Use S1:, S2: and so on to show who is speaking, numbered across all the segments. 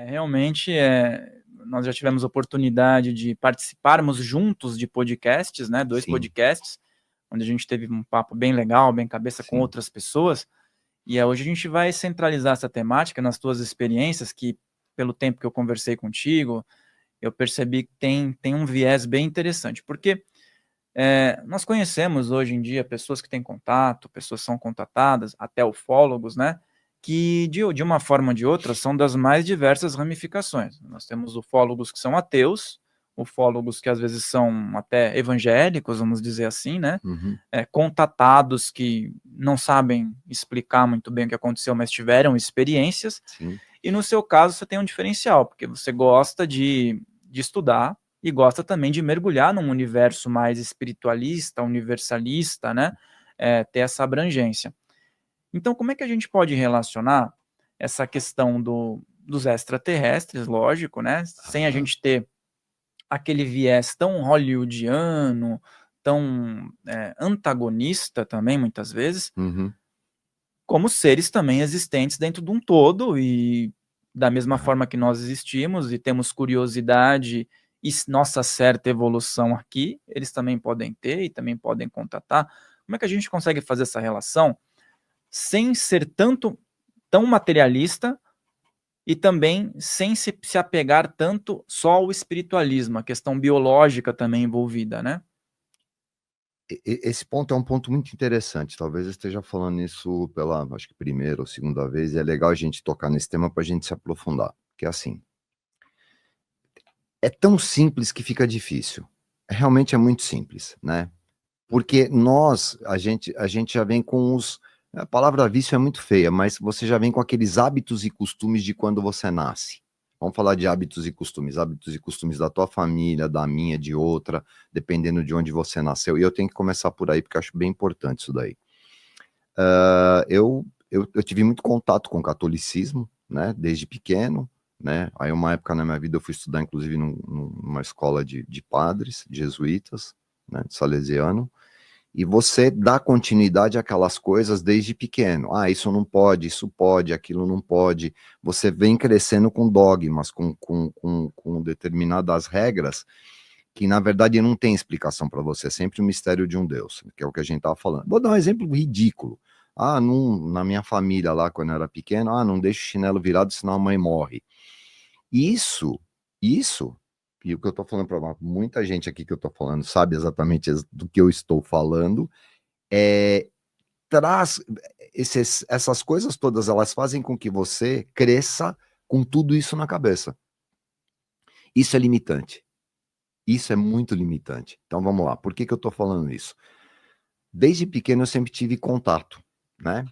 S1: Realmente, nós já tivemos oportunidade de participarmos juntos de podcasts, né? 2
S2: Sim,
S1: podcasts, onde a gente teve um papo bem legal, bem cabeça com
S2: sim.
S1: outras pessoas. E hoje a gente vai centralizar essa temática nas tuas experiências, que pelo tempo que eu conversei contigo, eu percebi que tem um viés bem interessante, porque nós conhecemos hoje em dia pessoas que têm contato, pessoas que são contatadas, até ufólogos, né? Que de uma forma ou de outra são das mais diversas ramificações. Nós temos ufólogos que são ateus, ufólogos que às vezes são até evangélicos, vamos dizer assim, né?
S2: Uhum.
S1: Contatados que não sabem explicar muito bem o que aconteceu, mas tiveram experiências.
S2: Sim.
S1: E no seu caso você tem um diferencial, porque você gosta de estudar e gosta também de mergulhar num universo mais espiritualista, universalista, né? Ter essa abrangência. Então, como é que a gente pode relacionar essa questão dos extraterrestres, lógico, né? Sem a
S2: Aham.
S1: gente ter aquele viés tão hollywoodiano, tão antagonista também, muitas vezes,
S2: Uhum.
S1: como seres também existentes dentro de um todo e da mesma
S2: Aham.
S1: forma que nós existimos e temos curiosidade e nossa certa evolução aqui, eles também podem ter e também podem contatar. Como é que a gente consegue fazer essa relação sem ser tão materialista e também sem se apegar tanto só ao espiritualismo, a questão biológica também envolvida, né?
S2: Esse ponto é um ponto muito interessante. Talvez eu esteja falando isso pela, acho que primeira ou segunda vez, e é legal a gente tocar nesse tema para a gente se aprofundar. Que é assim, é tão simples que fica difícil. Realmente é muito simples, né? Porque a gente já vem com os. A palavra vício é muito feia, mas você já vem com aqueles hábitos e costumes de quando você nasce. Vamos falar de hábitos e costumes da tua família, da minha, de outra, dependendo de onde você nasceu. E eu tenho que começar por aí, porque eu acho bem importante isso daí. Eu tive muito contato com o catolicismo, né, desde pequeno, né, aí uma época na minha vida eu fui estudar, inclusive, numa escola de padres, jesuítas, né, de salesiano, e você dá continuidade àquelas coisas desde pequeno. Ah, isso não pode, isso pode, aquilo não pode. Você vem crescendo com dogmas, com determinadas regras, que na verdade não tem explicação para você, é sempre o mistério de um Deus, que é o que a gente estava falando. Vou dar um exemplo ridículo. Ah, na minha família lá, quando eu era pequeno, não deixa o chinelo virado, senão a mãe morre. Isso, e o que eu estou falando para muita gente aqui que eu estou falando sabe exatamente do que eu estou falando, traz essas coisas todas, elas fazem com que você cresça com tudo isso na cabeça. Isso é limitante. Isso é muito limitante. Então vamos lá, por que eu estou falando isso? Desde pequeno eu sempre tive contato, né?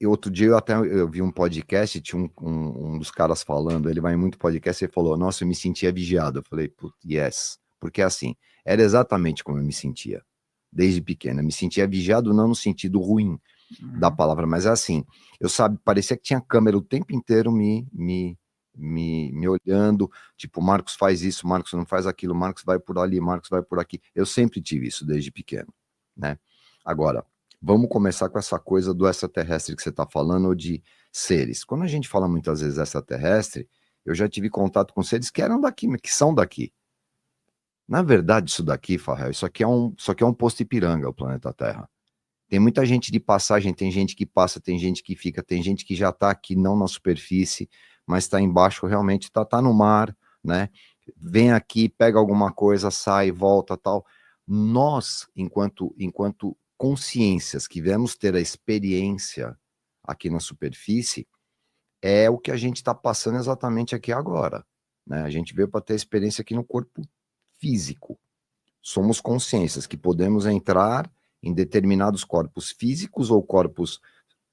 S2: Outro dia eu vi um podcast, tinha um dos caras falando, ele vai em muito podcast, ele falou, nossa, eu me sentia vigiado. Eu falei, yes, porque assim, era exatamente como eu me sentia, desde pequeno. Eu me sentia vigiado não no sentido ruim da palavra, mas é assim, parecia que tinha câmera o tempo inteiro me olhando, tipo, Marcos faz isso, Marcos não faz aquilo, Marcos vai por ali, Marcos vai por aqui. Eu sempre tive isso desde pequeno, né? Agora, vamos começar com essa coisa do extraterrestre que você está falando, ou de seres. Quando a gente fala muitas vezes extraterrestre, eu já tive contato com seres que eram daqui, que são daqui. Na verdade, isso daqui, Farrell, isso aqui é um posto Ipiranga, o planeta Terra. Tem muita gente de passagem, tem gente que passa, tem gente que fica, tem gente que já está aqui, não na superfície, mas está embaixo, realmente está no mar, né? Vem aqui, pega alguma coisa, sai, volta, tal. Nós, enquanto consciências que viemos ter a experiência aqui na superfície, é o que a gente está passando exatamente aqui agora, né? A gente veio para ter experiência aqui no corpo físico. Somos consciências que podemos entrar em determinados corpos físicos ou corpos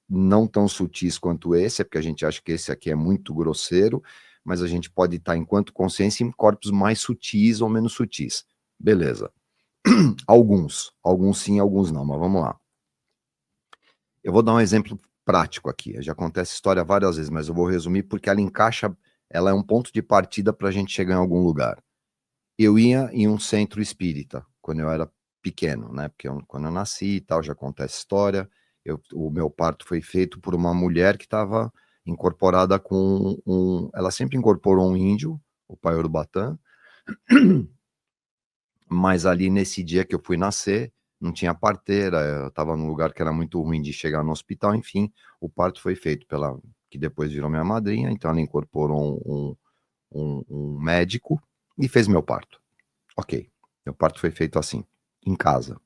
S2: não tão sutis quanto esse, é porque a gente acha que esse aqui é muito grosseiro, mas a gente pode estar, enquanto consciência, em corpos mais sutis ou menos sutis. Beleza. Alguns sim, alguns não, mas vamos lá. Eu vou dar um exemplo prático aqui. Já contei essa história várias vezes, mas eu vou resumir porque ela é um ponto de partida para a gente chegar em algum lugar. Eu ia em um centro espírita quando eu era pequeno, né? Porque quando eu nasci e tal, já contei essa história. O meu parto foi feito por uma mulher que estava incorporada com ela sempre incorporou um índio, o Pai Urubatã, mas ali nesse dia que eu fui nascer, não tinha parteira, eu estava num lugar que era muito ruim de chegar no hospital, enfim, o parto foi feito pela, que depois virou minha madrinha, então ela incorporou um médico e fez meu parto. Ok, meu parto foi feito assim, em casa.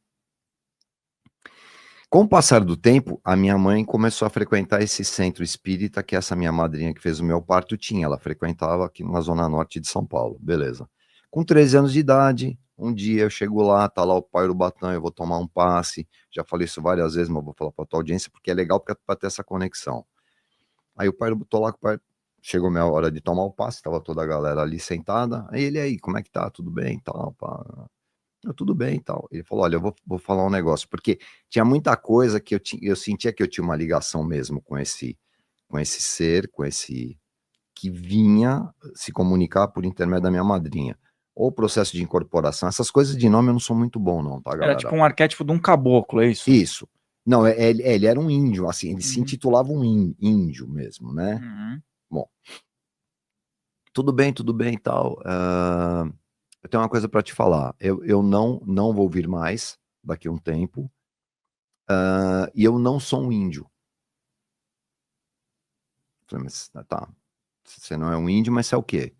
S2: Com o passar do tempo, a minha mãe começou a frequentar esse centro espírita que essa minha madrinha que fez o meu parto tinha. Ela frequentava aqui na zona norte de São Paulo, beleza. Com 13 anos de idade, um dia eu chego lá, tá lá o Pai Urubatã, eu vou tomar um passe. Já falei isso várias vezes, mas vou falar para tua audiência porque é legal para ter essa conexão. Aí o Pai tô lá com o Pai, chegou minha hora de tomar o passe, tava toda a galera ali sentada. Aí ele aí, como é que tá? Tudo bem, tal, pá. Tudo bem e tal. Ele falou, olha, eu vou falar um negócio, porque tinha muita coisa que eu sentia que eu tinha uma ligação mesmo com esse ser, que vinha se comunicar por intermédio da minha madrinha. Ou processo de incorporação, essas coisas de nome eu não sou muito bom não, tá, galera?
S1: Era tipo um arquétipo de um caboclo, é isso?
S2: Isso. Não, ele era um índio, assim, ele se
S1: Uhum.
S2: intitulava um índio mesmo, né?
S1: Uhum.
S2: Bom, tudo bem e tal. Eu tenho uma coisa para te falar. Eu não vou vir mais daqui a um tempo. E eu não sou um índio. Falei, mas tá, você não é um índio, mas você é o quê?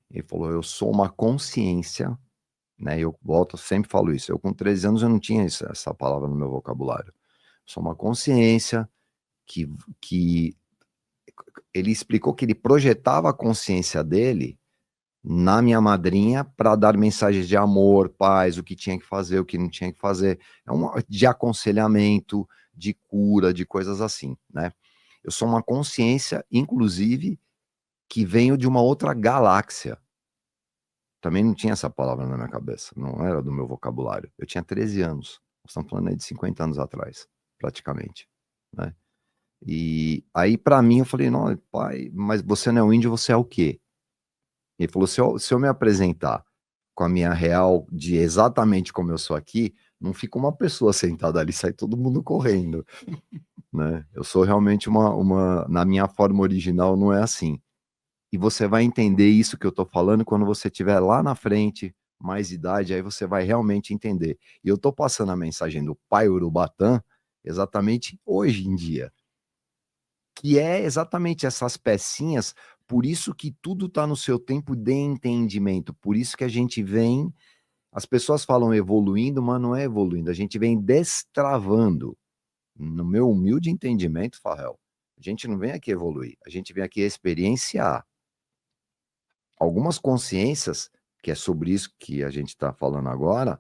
S2: Ele falou, eu sou uma consciência, né? Eu sempre falo isso. Eu com 13 anos eu não tinha essa palavra no meu vocabulário. Sou uma consciência que ele explicou que ele projetava a consciência dele na minha madrinha para dar mensagens de amor, paz, o que tinha que fazer, o que não tinha que fazer, de aconselhamento, de cura, de coisas assim, né? Eu sou uma consciência, inclusive, que venho de uma outra galáxia. Também não tinha essa palavra na minha cabeça, não era do meu vocabulário. Eu tinha 13 anos, nós estamos falando aí de 50 anos atrás, praticamente, né? E aí, para mim, eu falei, não, pai, mas você não é um índio, você é o quê? Ele falou, se eu me apresentar com a minha real, de exatamente como eu sou aqui, não fica uma pessoa sentada ali, sai todo mundo correndo, né? Eu sou realmente na minha forma original não é assim. E você vai entender isso que eu tô falando quando você estiver lá na frente, mais idade, aí você vai realmente entender. E eu tô passando a mensagem do Pai Urubatã exatamente hoje em dia, que é exatamente essas pecinhas, por isso que tudo está no seu tempo de entendimento, por isso que a gente vem, as pessoas falam evoluindo, mas não é evoluindo, a gente vem destravando. No meu humilde entendimento, Farrell, a gente não vem aqui evoluir, a gente vem aqui experienciar. Algumas consciências, que é sobre isso que a gente está falando agora,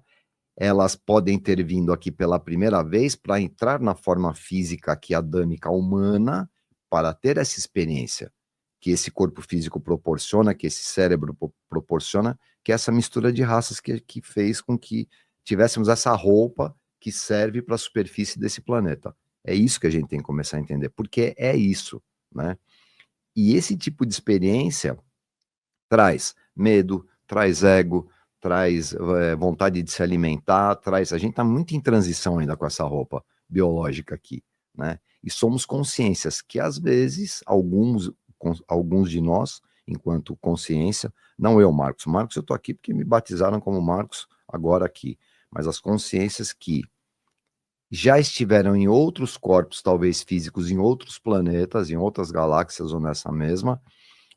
S2: elas podem ter vindo aqui pela primeira vez para entrar na forma física aqui adâmica humana, para ter essa experiência que esse corpo físico proporciona, que esse cérebro proporciona, que é essa mistura de raças que fez com que tivéssemos essa roupa que serve para a superfície desse planeta. É isso que a gente tem que começar a entender, porque é isso, né? E esse tipo de experiência traz medo, traz ego, traz vontade de se alimentar, traz. A gente está muito em transição ainda com essa roupa biológica aqui, né? E somos consciências que às vezes alguns de nós, enquanto consciência, não eu, Marcos. Marcos, eu estou aqui porque me batizaram como Marcos agora aqui, mas as consciências que já estiveram em outros corpos, talvez físicos, em outros planetas, em outras galáxias ou nessa mesma,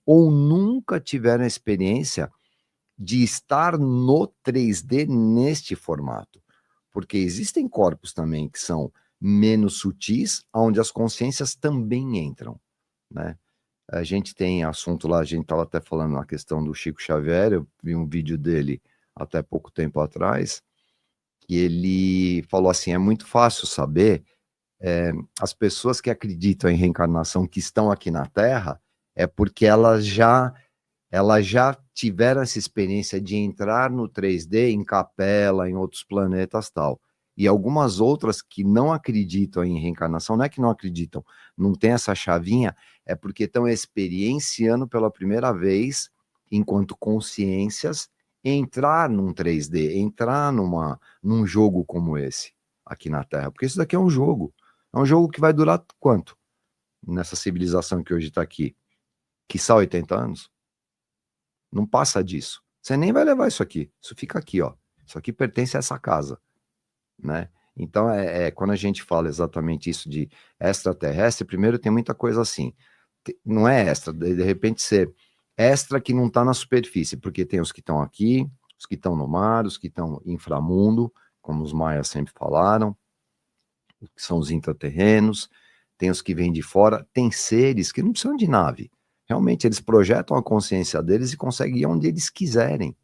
S2: ou nunca tiveram a experiência de estar no 3D neste formato. Porque existem corpos também que são menos sutis, onde as consciências também entram, né? A gente tem assunto lá, a gente estava até falando na questão do Chico Xavier, eu vi um vídeo dele até pouco tempo atrás, que ele falou assim, é muito fácil saber, as pessoas que acreditam em reencarnação que estão aqui na Terra, é porque elas já tiveram essa experiência de entrar no 3D em Capela, em outros planetas tal. E algumas outras que não acreditam em reencarnação, não é que não acreditam, não tem essa chavinha, é porque estão experienciando pela primeira vez, enquanto consciências, entrar num 3D, entrar num jogo como esse, aqui na Terra. Porque isso daqui é um jogo. É um jogo que vai durar quanto? nessa civilização que hoje está aqui, quiçá 80 anos, não passa disso. Você nem vai levar isso aqui. Isso fica aqui, ó. Isso aqui pertence a essa casa, né? Então, quando a gente fala exatamente isso de extraterrestre, primeiro tem muita coisa assim. Não é extra, de repente ser extra que não está na superfície, porque tem os que estão aqui, os que estão no mar, os que estão inframundo, como os maias sempre falaram, que são os intraterrenos, tem os que vêm de fora, tem seres que não precisam de nave. Realmente, eles projetam a consciência deles e conseguem ir onde eles quiserem.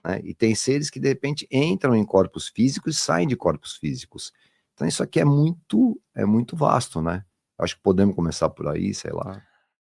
S2: Né? E tem seres que, de repente, entram em corpos físicos e saem de corpos físicos. Então, isso aqui é muito vasto, né? Acho que podemos começar por aí, sei lá.